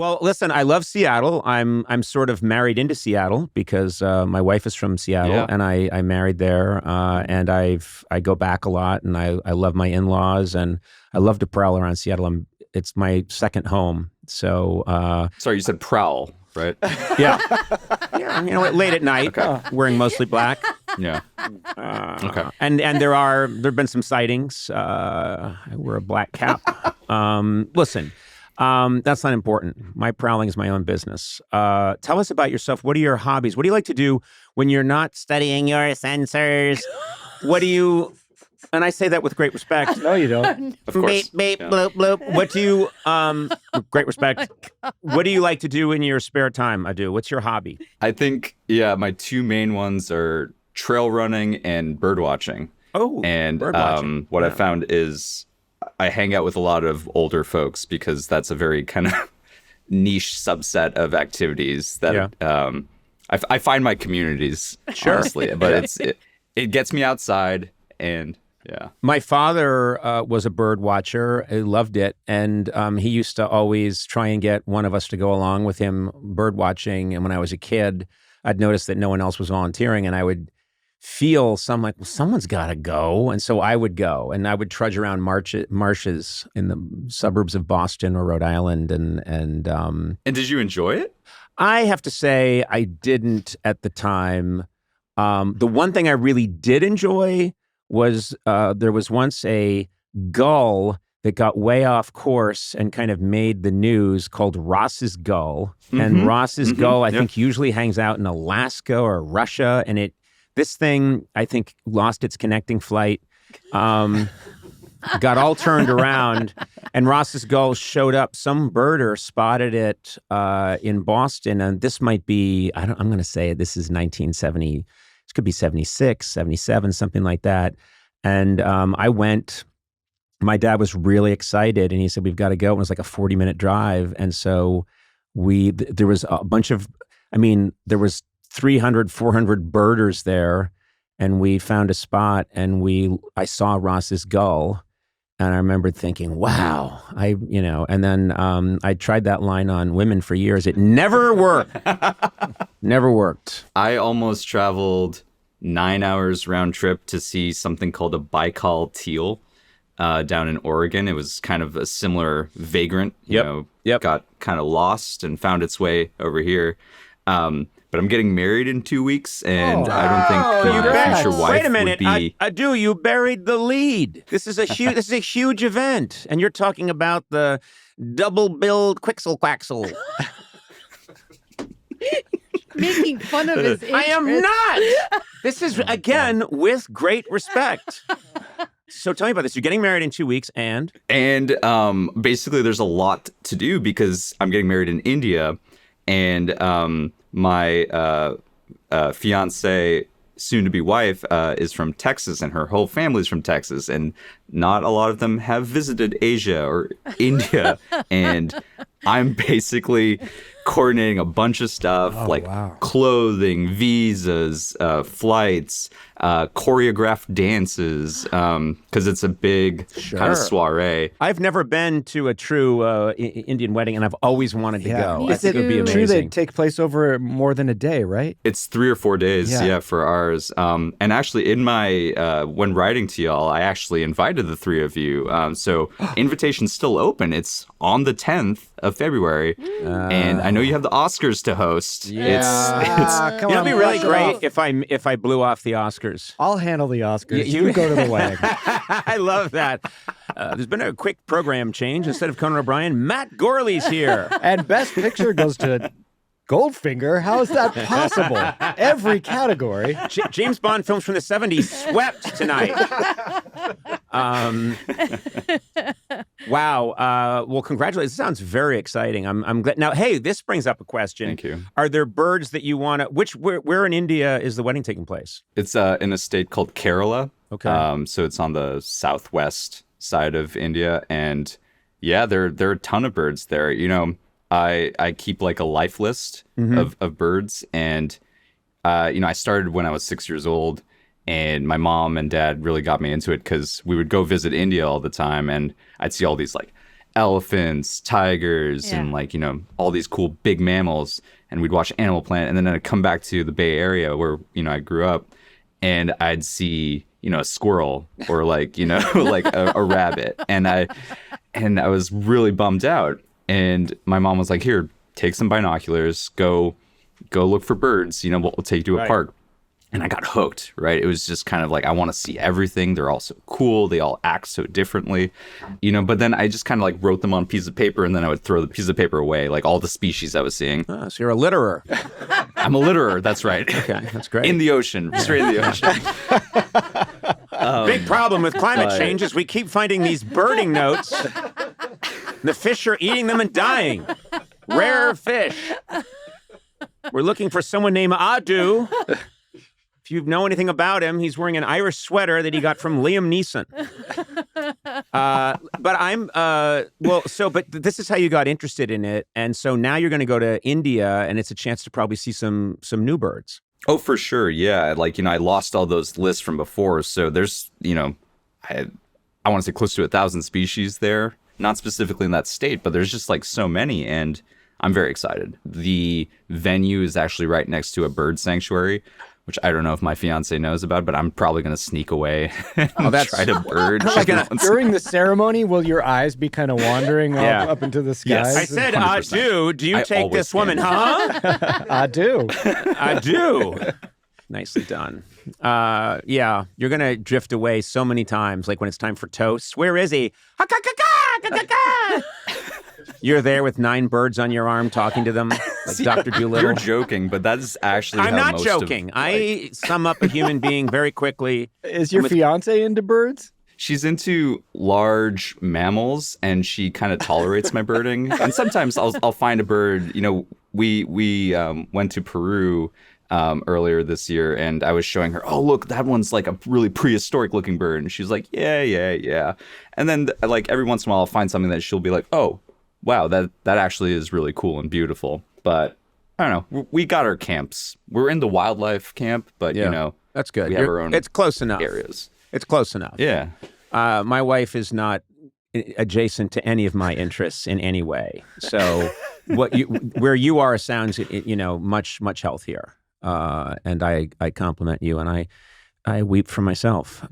Well, listen, I love Seattle. I'm sort of married into Seattle because my wife is from Seattle, and I married there, and I go back a lot, and I love my in-laws, and I love to prowl around Seattle. It's my second home. So, sorry, you said prowl, right? Yeah, late at night, wearing mostly black. Yeah. Okay. And there've been some sightings. I wear a black cap. Listen. That's not important. My prowling is my own business. Tell us about yourself. What are your hobbies? What do you like to do when you're not studying your sensors? What do you... And I say that with great respect. No, you don't. Of course. Beep, beep, bloop, bloop. What do you... great respect. What do you like to do in your spare time, Adu? What's your hobby? I think, my two main ones are trail running and bird watching. Oh, and bird watching. What I found is... I hang out with a lot of older folks because that's a very kind of niche subset of activities that I find my communities, honestly. But it gets me outside, and My father was a bird watcher. He loved it, and he used to always try and get one of us to go along with him bird watching. And when I was a kid, I'd noticed that no one else was volunteering, and I would feel someone's got to go. And so I would go, and I would trudge around marshes in the suburbs of Boston or Rhode Island. And did you enjoy it? I have to say I didn't at the time. The one thing I really did enjoy was there was once a gull that got way off course and kind of made the news called Ross's gull. And Ross's gull, I think, usually hangs out in Alaska or Russia. And this thing, I think, lost its connecting flight, got all turned around, and Ross's gull showed up. Some birder spotted it in Boston, and this might be, I'm going to say this is 1970, this could be 76, 77, something like that. And I went, my dad was really excited, and he said, we've got to go. It was like a 40-minute drive, and so there was a bunch of, there was 300, 400 birders there, and we found a spot, and I saw Ross's gull, and I remember thinking, wow, and then I tried that line on women for years. It never worked. Never worked. I almost traveled 9 hours round trip to see something called a Baikal teal down in Oregon. It was kind of a similar vagrant, got kind of lost and found its way over here. But I'm getting married in 2 weeks, and I don't think my future wife Wait a minute, would be... Adu, you buried the lead. This is a huge event, and you're talking about the double-billed Quixel-Quaxel. Making fun of his interest. I am not! This is, again, with great respect. So tell me about this. You're getting married in 2 weeks, and? And basically there's a lot to do because I'm getting married in India, and my fiance, soon-to-be wife, is from Texas, and her whole family's from Texas, and not a lot of them have visited Asia or India, and I'm basically coordinating a bunch of stuff clothing, visas, flights, choreographed dances, because it's a big kind of soiree. I've never been to a true Indian wedding, and I've always wanted to go. I Is think it would be it amazing. true they take place over more than a day, right? It's 3 or 4 days, for ours. And actually, in my when writing to y'all, I actually invited the three of you. So invitation's still open. It's on the 10th of February, and I know you have the Oscars to host. Come on, It'd be really great if I blew off the Oscars. I'll handle the Oscars. You go to the wedding. I love that. There's been a quick program change. Instead of Conan O'Brien, Matt Gourley's here. And Best Picture goes to Goldfinger. How is that possible? Every category. James Bond films from the 70s swept tonight. Wow. Well, congratulations. This sounds very exciting. I'm glad. Now, hey, this brings up a question. Thank you. Are there birds that you want to... Where in India is the wedding taking place? It's in a state called Kerala. Okay. So it's on the southwest side of India, and there are a ton of birds there. I keep like a life list of birds, and I started when I was 6 years old, and my mom and dad really got me into it because we would go visit India all the time, and I'd see all these like elephants, tigers, and like, all these cool big mammals. And we'd watch Animal Planet. And then I'd come back to the Bay Area where, I grew up, and I'd see, a squirrel or like, like a rabbit. And I was really bummed out. And my mom was like, here, take some binoculars, go look for birds, we'll take you to a park. And I got hooked, right? It was just kind of like, I want to see everything. They're all so cool. They all act so differently, but then I just kind of like wrote them on a piece of paper, and then I would throw the piece of paper away, like all the species I was seeing. Oh, so you're a litterer. I'm a litterer. That's right. Okay, that's great. In the ocean, straight in the ocean. Big problem with climate change is we keep finding these birding notes. The fish are eating them and dying. Rare fish. We're looking for someone named Adu. If you know anything about him, he's wearing an Irish sweater that he got from Liam Neeson. But this is how you got interested in it. And so now you're going to go to India, and it's a chance to probably see some new birds. Oh, for sure. Yeah. Like, I lost all those lists from before. So there's, I want to say close to 1,000 species there. Not specifically in that state, but there's just like so many. And I'm very excited. The venue is actually right next to a bird sanctuary, which I don't know if my fiance knows about, but I'm probably going to sneak away and try to bird. During the ceremony, will your eyes be kind of wandering up into the skies? Yes. I said, Adu, do you take this woman, huh? I do. I do. Nicely done. You're going to drift away so many times, like when it's time for toast. Where is he? You're there with 9 birds on your arm talking to them, like Dr. Dolittle. You're joking, but that's actually I'm how not most joking. I sum up a human being very quickly. Is your fiance into birds? She's into large mammals, and she kind of tolerates my birding. And sometimes I'll find a bird. We went to Peru earlier this year, and I was showing her, oh, look, that one's like a really prehistoric looking bird. And she's like, yeah. And then like every once in a while I'll find something that she'll be like, oh, wow, that actually is really cool and beautiful. But I don't know. We got our camps. We're in the wildlife camp, but that's good. We have our own. It's close enough. Areas. It's close enough. Yeah. My wife is not adjacent to any of my interests in any way. So where you are sounds much healthier. And I compliment you, and I weep for myself.